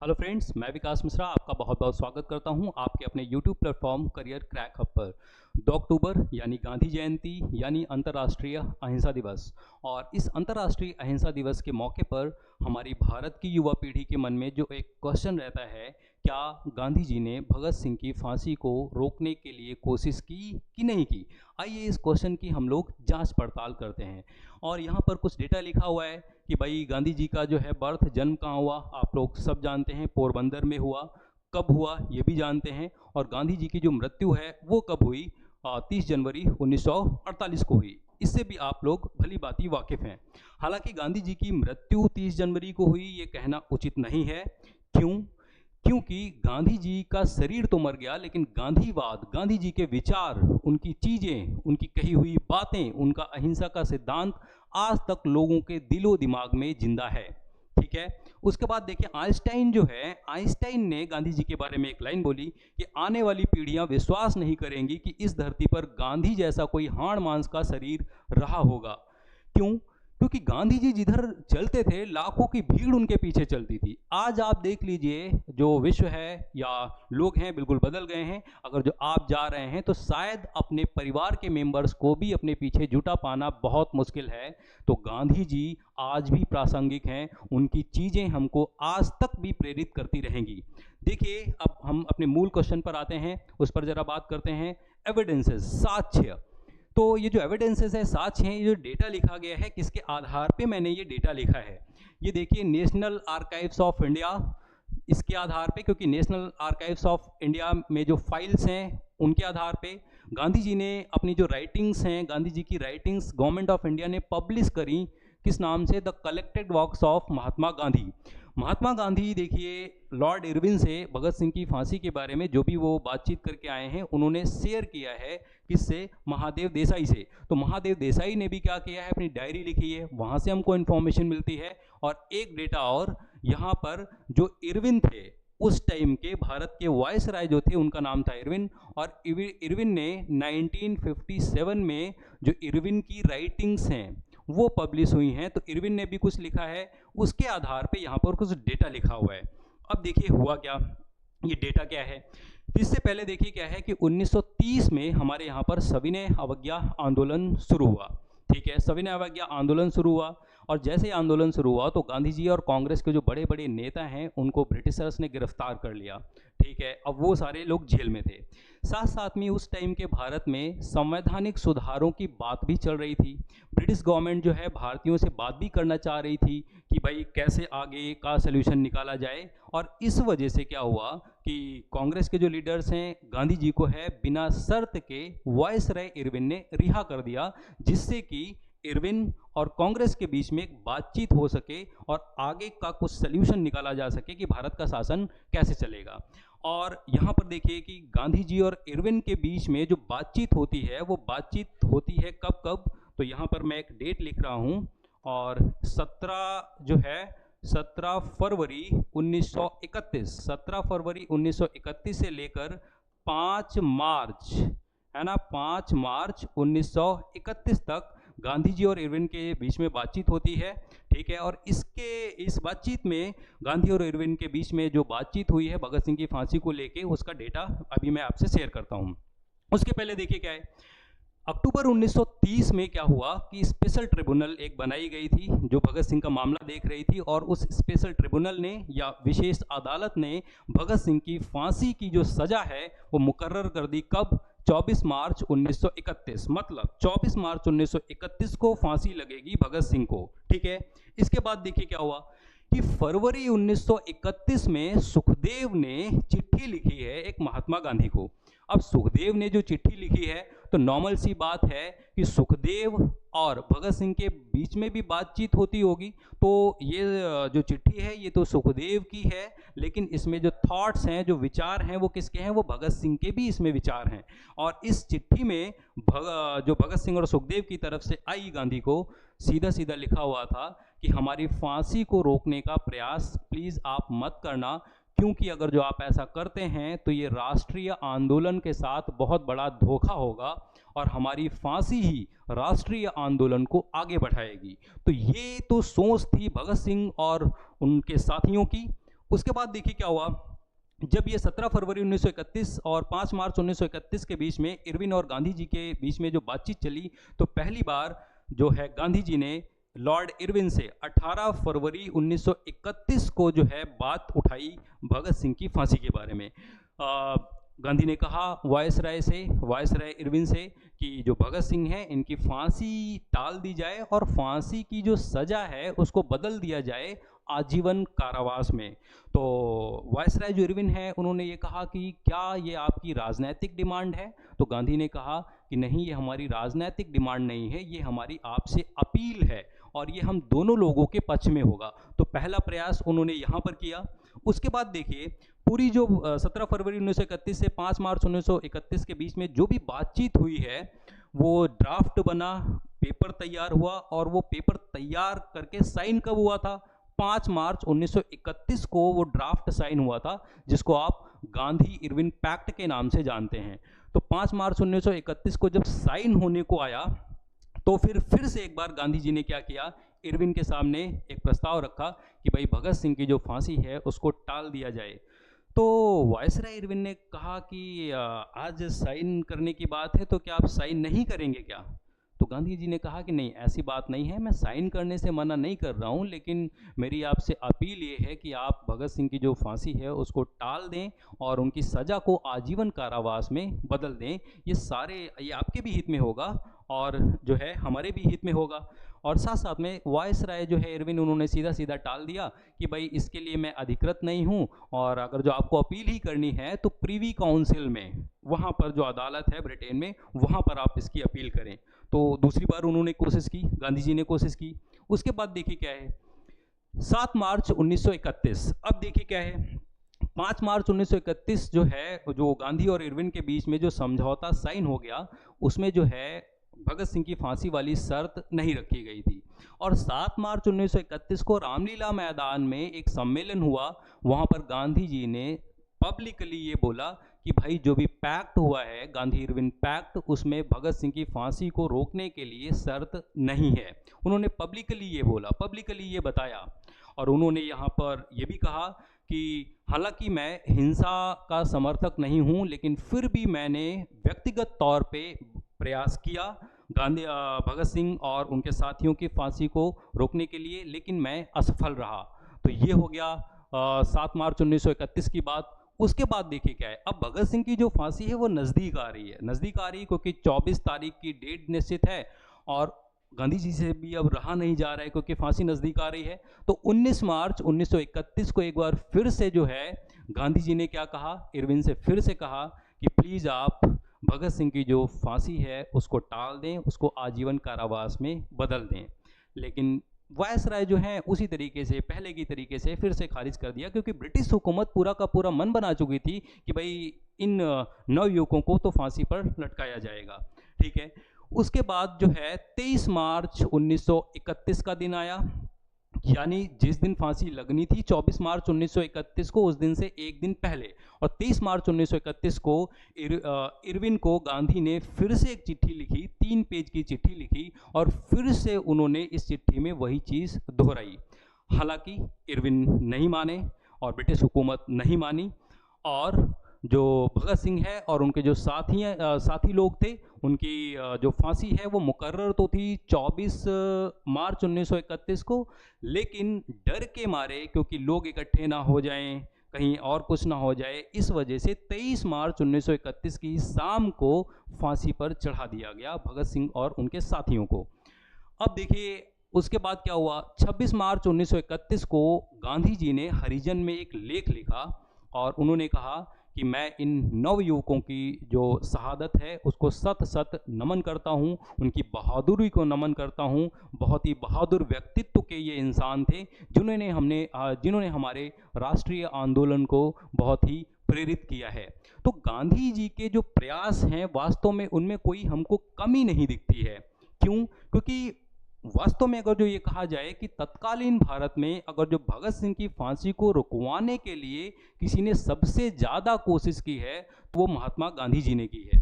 Hello friends, मैं विकास मिश्रा आपका बहुत बहुत स्वागत करता हूं आपके अपने YouTube platform career crack hub पर। 2 अक्टूबर यानी गांधी जयंती यानी अंतर्राष्ट्रीय अहिंसा दिवस। और इस अंतर्राष्ट्रीय अहिंसा दिवस के मौके पर हमारी भारत की युवा पीढ़ी के मन में जो एक क्वेश्चन रहता है, क्या गांधी जी ने भगत सिंह की फांसी को रोकने के लिए कोशिश की कि नहीं की। आइए इस क्वेश्चन की हम लोग जांच पड़ताल करते हैं। और यहाँ पर कुछ डेटा लिखा हुआ है कि भाई गांधी जी का जो है बर्थ जन्म कहाँ हुआ, आप लोग सब जानते हैं, पोरबंदर में हुआ। कब हुआ ये भी जानते हैं। और गांधी जी की जो मृत्यु है वो कब हुई, 30 जनवरी 1948 को हुई। इससे भी आप लोग भली भांति वाकिफ हैं। हालांकि गांधी जी की मृत्यु 30 जनवरी को हुई ये कहना उचित नहीं है। क्यों? क्योंकि गांधी जी का शरीर तो मर गया, लेकिन गांधीवाद, गांधी जी के विचार, उनकी चीजें, उनकी कही हुई बातें, उनका अहिंसा का सिद्धांत आज तक लोगों के दिलो दिमाग में जिंदा है। ठीक है। उसके बाद देखिए, आइंस्टाइन जो है, आइंस्टाइन ने गांधी जी के बारे में एक लाइन बोली कि आने वाली पीढ़ियां विश्वास नहीं करेंगी कि इस धरती पर गांधी जैसा कोई हाड़ मांस का शरीर रहा होगा। क्यों? क्योंकि गांधी जी जिधर चलते थे लाखों की भीड़ उनके पीछे चलती थी। आज आप देख लीजिए, जो विश्व है या लोग हैं बिल्कुल बदल गए हैं। अगर जो आप जा रहे हैं तो शायद अपने परिवार के मेंबर्स को भी अपने पीछे जुटा पाना बहुत मुश्किल है। तो गांधी जी आज भी प्रासंगिक हैं, उनकी चीजें हमको आज तक भी प्रेरित करती रहेंगी। देखिए, अब हम अपने मूल क्वेश्चन पर आते हैं, उस पर जरा बात करते हैं। एविडेंसेस, साक्ष्य। तो ये जो एविडेंसेस है, साक्ष्य हैं, ये जो डेटा लिखा गया है, किसके आधार पे मैंने ये डेटा लिखा है, ये देखिए नेशनल आर्काइव्स ऑफ इंडिया, इसके आधार पे, क्योंकि नेशनल आर्काइव्स ऑफ इंडिया में जो फाइल्स हैं उनके आधार पे गांधी जी ने अपनी जो राइटिंग्स हैं, गांधी जी की राइटिंग्स गवर्नमेंट ऑफ इंडिया ने पब्लिश करी। किस नाम से? The collected works of Mahatma Gandhi. Mahatma Gandhi देखिए, लॉर्ड इरविन से भगत सिंह की फांसी के बारे में जो भी वो बातचीत करके आए हैं, उन्होंने शेयर किया है किससे? महादेव देसाई से। तो महादेव देसाई ने भी क्या किया है, अपनी डायरी लिखी है, वहां से हमको इन्फॉर्मेशन मिलती है। और एक डेटा और, यहाँ पर जो इरविन थे उस टाइम के भारत के वायसराय जो थे, उनका नाम था इरविन। और इरविन ने 1957 में जो इरविन की राइटिंग्स हैं वो पब्लिश हुई हैं, तो इरविन ने भी कुछ लिखा है, उसके आधार पे यहाँ पर कुछ डेटा लिखा हुआ है। अब देखिए हुआ क्या, ये डेटा क्या है। इससे पहले देखिए क्या है कि 1930 में हमारे यहाँ पर सविनय अवज्ञा आंदोलन शुरू हुआ। ठीक है, सविनय अवज्ञा आंदोलन शुरू हुआ। और जैसे ही आंदोलन शुरू हुआ तो गांधी जी और कांग्रेस के जो बड़े बड़े नेता हैं उनको ब्रिटिशर्स ने गिरफ्तार कर लिया। ठीक है, अब वो सारे लोग जेल में थे। साथ साथ में उस टाइम के भारत में संवैधानिक सुधारों की बात भी चल रही थी। ब्रिटिश गवर्नमेंट जो है भारतीयों से बात भी करना चाह रही थी कि भाई कैसे आगे का सल्यूशन निकाला जाए। और इस वजह से क्या हुआ कि कांग्रेस के जो लीडर्स हैं, गांधी जी को है बिना शर्त के वायसराय इरविन ने रिहा कर दिया, जिससे कि इरविन और कांग्रेस के बीच में एक बातचीत हो सके और आगे का कुछ सल्यूशन निकाला जा सके कि भारत का शासन कैसे चलेगा। और यहाँ पर देखिए कि गांधी जी और इरविन के बीच में जो बातचीत होती है वो बातचीत होती है कब कब, तो यहाँ पर मैं एक डेट लिख रहा हूँ। और 17 फरवरी 1931, 17 फरवरी 1931 से लेकर 5 मार्च, है ना, 5 मार्च 1931 तक गांधी जी और इरविन के बीच में बातचीत होती है। ठीक है, और इस बातचीत में गांधी और इरविन के बीच में जो बातचीत हुई है भगत सिंह की फांसी को लेके, उसका डेटा अभी मैं आपसे शेयर करता हूं। उसके पहले देखिए क्या है, अक्टूबर 1930 में क्या हुआ कि स्पेशल ट्रिब्यूनल एक बनाई गई थी जो भगत सिंह का मामला देख रही थी। और उस स्पेशल ट्रिब्यूनल ने या विशेष अदालत ने भगत सिंह की फांसी की जो सजा है वो मुकर्रर कर दी। कब? 24 मार्च 1931, मतलब 24 मार्च 1931 को फांसी लगेगी भगत सिंह को। ठीक है, इसके बाद देखिए क्या हुआ कि फरवरी 1931 में सुखदेव ने चिट्ठी लिखी है एक महात्मा गांधी को। अब सुखदेव ने जो चिट्ठी लिखी है तो नॉर्मल सी बात है कि सुखदेव और भगत सिंह के बीच में भी बातचीत होती होगी। तो ये जो चिट्ठी है ये तो सुखदेव की है, लेकिन इसमें जो थॉट्स हैं, जो विचार हैं, वो किसके हैं? वो भगत सिंह के भी इसमें विचार हैं। और इस चिट्ठी में जो भगत सिंह और सुखदेव की तरफ से आई गांधी को, सीधा सीधा लिखा हुआ था कि हमारी फांसी को रोकने का प्रयास प्लीज़ आप मत करना, क्योंकि अगर जो आप ऐसा करते हैं तो ये राष्ट्रीय आंदोलन के साथ बहुत बड़ा धोखा होगा और हमारी फांसी ही राष्ट्रीय आंदोलन को आगे बढ़ाएगी। तो ये तो सोच थी भगत सिंह और उनके साथियों की। उसके बाद देखिए क्या हुआ, जब ये 17 फरवरी 1931 और 5 मार्च 1931 के बीच में इरविन और गांधी जी के बीच में जो बातचीत चली, तो पहली बार जो है गांधी जी ने लॉर्ड इरविन से 18 फरवरी 1931 को जो है बात उठाई भगत सिंह की फांसी के बारे में। गांधी ने कहा वायसराय इरविन से कि जो भगत सिंह हैं इनकी फांसी टाल दी जाए और फांसी की जो सज़ा है उसको बदल दिया जाए आजीवन कारावास में। तो वायसराय जो इरविन है उन्होंने ये कहा कि क्या ये आपकी राजनीतिक डिमांड है? तो गांधी ने कहा कि नहीं, ये हमारी राजनीतिक डिमांड नहीं है, ये हमारी आपसे अपील है और ये हम दोनों लोगों के पक्ष में होगा। तो पहला प्रयास उन्होंने यहाँ पर किया। उसके बाद देखिए पूरी जो 17 फरवरी 1931 से 5 मार्च 1931 के बीच में जो भी बातचीत हुई है वो ड्राफ्ट बना, पेपर तैयार हुआ और वो पेपर तैयार करके साइन कब हुआ था? 5 मार्च 1931 को वो ड्राफ्ट साइन हुआ था, जिसको आप गांधी इरविन पैक्ट के नाम से जानते हैं। तो 5 मार्च 1931 को जब साइन होने को आया तो फिर से एक बार गांधी जी ने क्या किया, इरविन के सामने एक प्रस्ताव रखा कि भाई भगत सिंह की जो फांसी है उसको टाल दिया जाए। तो वायसराय इरविन ने कहा कि आज साइन करने की बात है तो क्या आप साइन नहीं करेंगे क्या? तो गांधी जी ने कहा कि नहीं, ऐसी बात नहीं है, मैं साइन करने से मना नहीं कर रहा हूं, लेकिन मेरी आपसे अपील ये है कि आप भगत सिंह की जो फांसी है उसको टाल दें और उनकी सज़ा को आजीवन कारावास में बदल दें। ये आपके भी हित में होगा और जो है हमारे भी हित में होगा। और साथ साथ में वायसराय जो है इरविन उन्होंने सीधा सीधा टाल दिया कि भाई इसके लिए मैं अधिकृत नहीं हूं और अगर जो आपको अपील ही करनी है तो प्रीवी काउंसिल में, वहां पर जो अदालत है ब्रिटेन में, वहां पर आप इसकी अपील करें। तो दूसरी बार उन्होंने कोशिश की, गांधी जी ने कोशिश की। उसके बाद देखिए क्या है, 7 मार्च 1931। अब देखिए क्या है, 5 मार्च 1931 जो है, जो गांधी और इरविन के बीच में जो समझौता साइन हो गया उसमें जो है भगत सिंह की फांसी वाली शर्त नहीं रखी गई थी। और 7 मार्च 1931 को रामलीला मैदान में एक सम्मेलन हुआ, वहां पर गांधी जी ने पब्लिकली ये बोला कि भाई जो भी पैक्ट हुआ है, गांधी इरविन पैक्ट, उसमें भगत सिंह की फांसी को रोकने के लिए शर्त नहीं है। उन्होंने पब्लिकली ये बोला, पब्लिकली ये बताया। और उन्होंने यहाँ पर यह भी कहा कि हालांकि मैं हिंसा का समर्थक नहीं हूँ, लेकिन फिर भी मैंने व्यक्तिगत तौर पे प्रयास किया भगत सिंह और उनके साथियों की फांसी को रोकने के लिए, लेकिन मैं असफल रहा। तो ये हो गया 7 मार्च 1931 की बात। उसके बाद देखिए क्या है, अब भगत सिंह की जो फांसी है वो नज़दीक आ रही है, क्योंकि 24 तारीख की डेट निश्चित है और गांधी जी से भी अब रहा नहीं जा रहा है क्योंकि फांसी नज़दीक आ रही है। तो 19 मार्च 1931 को एक बार फिर से जो है गांधी जी ने क्या कहा, इरविन से फिर से कहा कि प्लीज़ आप भगत सिंह की जो फांसी है उसको टाल दें, उसको आजीवन कारावास में बदल दें। लेकिन वायसराय जो है उसी तरीके से, पहले की तरीके से फिर से खारिज कर दिया, क्योंकि ब्रिटिश हुकूमत पूरा का पूरा मन बना चुकी थी कि भाई इन नवयुवकों को तो फांसी पर लटकाया जाएगा। ठीक है। उसके बाद जो है 23 मार्च 1931 का दिन आया, यानी जिस दिन फांसी लगनी थी 24 मार्च 1931 को, उस दिन से एक दिन पहले, और 23 मार्च 1931 को इरविन को गांधी ने फिर से एक चिट्ठी लिखी, 3 पेज की चिट्ठी लिखी और फिर से उन्होंने इस चिट्ठी में वही चीज़ दोहराई। हालांकि इरविन नहीं माने और ब्रिटिश हुकूमत नहीं मानी, और जो भगत सिंह है और उनके जो साथी लोग थे, उनकी जो फांसी है वो मुकर्रर तो थी 24 मार्च 1931 को, लेकिन डर के मारे, क्योंकि लोग इकट्ठे ना हो जाएं, कहीं और कुछ ना हो जाए, इस वजह से 23 मार्च 1931 की शाम को फांसी पर चढ़ा दिया गया भगत सिंह और उनके साथियों को। अब देखिए उसके बाद क्या हुआ, 26 मार्च 1931 को गांधी जी ने हरिजन में एक लेख लिखा और उन्होंने कहा कि मैं इन नवयुवकों की जो शहादत है उसको सत सत नमन करता हूँ, उनकी बहादुरी को नमन करता हूँ। बहुत ही बहादुर व्यक्तित्व के ये इंसान थे जिन्होंने हमारे राष्ट्रीय आंदोलन को बहुत ही प्रेरित किया है। तो गांधी जी के जो प्रयास हैं वास्तव में उनमें कोई हमको कमी नहीं दिखती है। क्यों? क्योंकि वास्तव में अगर जो ये कहा जाए कि तत्कालीन भारत में अगर जो भगत सिंह की फांसी को रुकवाने के लिए किसी ने सबसे ज़्यादा कोशिश की है तो वो महात्मा गांधी जी ने की है।